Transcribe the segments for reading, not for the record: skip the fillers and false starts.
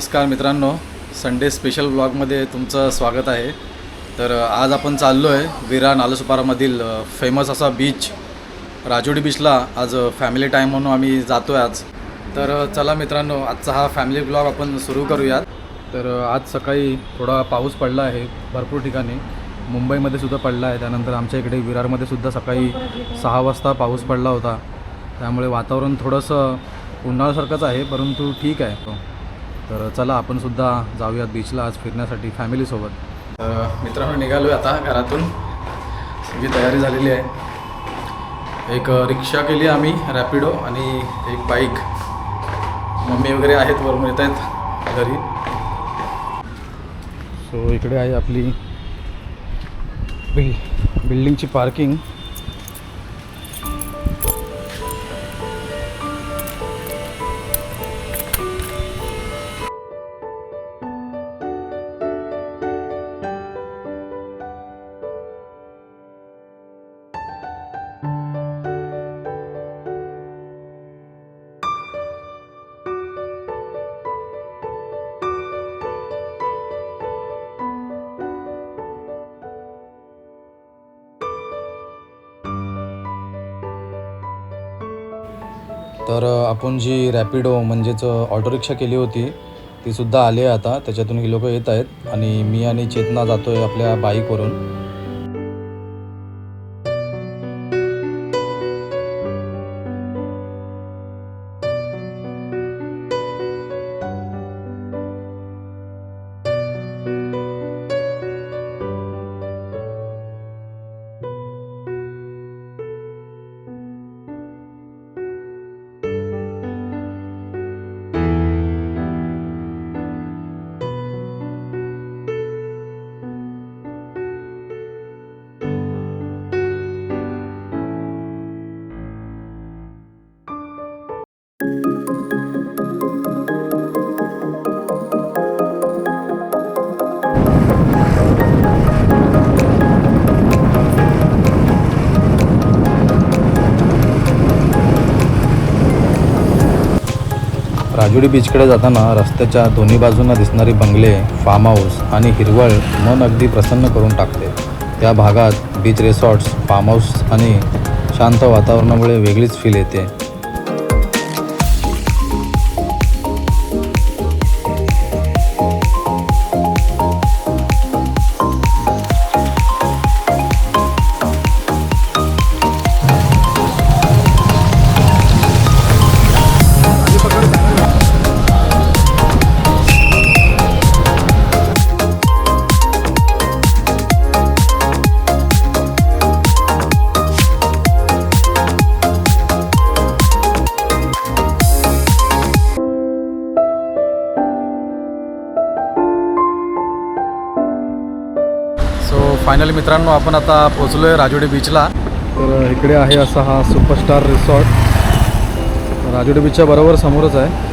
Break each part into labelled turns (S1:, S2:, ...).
S1: नमस्कार मित्रांनो, Sunday special ब्लॉगमध्ये तुमचं स्वागत आहे। तर आज आपण चाललो आहे विरार नालासोपारामधील फेमस असा बीच राजोडी बीचला। आज फॅमिली टाईम म्हणून आम्ही जातो आहे आज। तर चला मित्रांनो, आजचा हा फॅमिली ब्लॉग आपण सुरू करूयात। तर आज सकाळी थोडा पाऊस पडला आहे भरपूर ठिकाणी, मुंबईमध्ये सुद्धा पडला आहे। त्यानंतर आमच्या इकडे विरारमध्ये सुद्धा सकाळी 6 वाजता पाऊस पडला होता। त्यामुळे वातावरण थोडंसं उन्हाळ्यासारखंच आहे, परंतु ठीक आहे। तर चला आपण सुद्धा जाऊयात बीचला आज फिरण्यासाठी फॅमिलीसोबत। तर मित्रांनो, निघालो आहे आता घरातून, सगळी तयारी झालेली आहे। एक रिक्षा केली आम्ही रॅपिडो आणि एक बाईक। मम्मी वगैरे आहेत, वरून येत आहेत घरी। सो इकडे आहे आपली बिल्डिंगची पार्किंग। तर आपण जी रॅपिडो म्हणजेच ऑटो रिक्षा केली होती ती सुद्धा आली आहे आता। त्याच्यातून ही लोक येत आहेत आणि मी आणि चेतना जातो आहे आपल्या बाईकवरून। राजोडी बीचकडे जाताना रस्त्याच्या दोन्ही बाजूंना दिसणारी बंगले, फार्म हाऊस आणि हिरवळ मन अगदी प्रसन्न करून टाकते। त्या भागात बीच रिसॉर्ट्स, फार्म हाऊस आणि शांत वातावरणामुळे वेगळीच फील येते। फायनली मित्रांनो, आपण आता पोहोचलो आहे राजोडी बीचला। तर इकडे आहे असा हा सुपरस्टार रिसॉर्ट, राजोडी बीचच्या बरोबर समोरच आहे।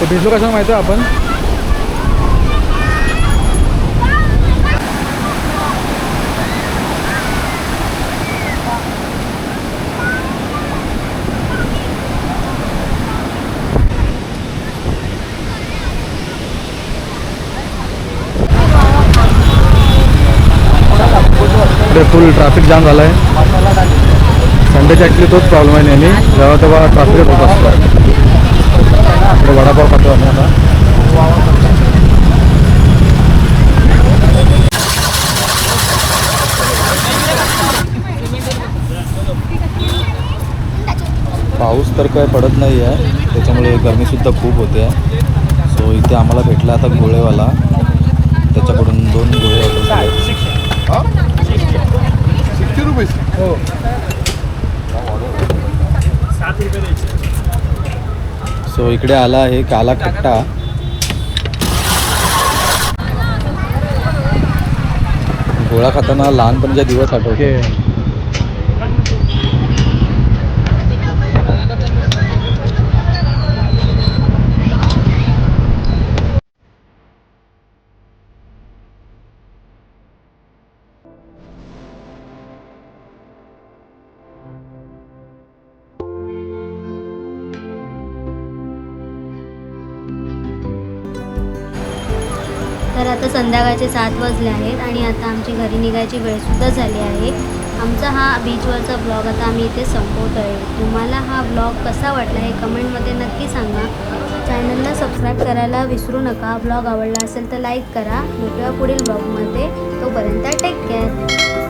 S1: भिजलो कशाला माहिती आहे आपण? फुल ट्रॅफिक जाम झाला आहे. संडेचा ॲक्च्युली तोच प्रॉब्लेम आहे नेहमी, जेव्हा तेव्हा ट्रॅफिक होत असतो. इकडे वडापाव खातो आम्ही आता. पाऊस तर काय पडत नाही आहे, त्याच्यामुळे गरमीसुद्धा खूप होते आहे. सो इथे आम्हाला भेटला आता गोळेवाला, त्याच्याकडून 2 गोळे ऑर्डर झाले. हो, 7 रुपये द्यायचे. सो इकडे आला आहे काला खट्टा. गोळा खाताना लहानपणीचे दिवस आठवते.
S2: तर आता संध्याकाळचे 7 वाजले आहेत आणि आता आमची घरी निघायची वेळसुद्धा झाली आहे. आमचा हा बीचवरचा ब्लॉग आता आम्ही इथे संपवतो आहे. तुम्हाला हा ब्लॉग कसा वाटला हे कमेंटमध्ये नक्की सांगा. चॅनलला सबस्क्राईब करायला विसरू नका. ब्लॉग आवडला असेल तर लाईक करा. भेटूया पुढील ब्लॉगमध्ये. तोपर्यंत टेक केअर.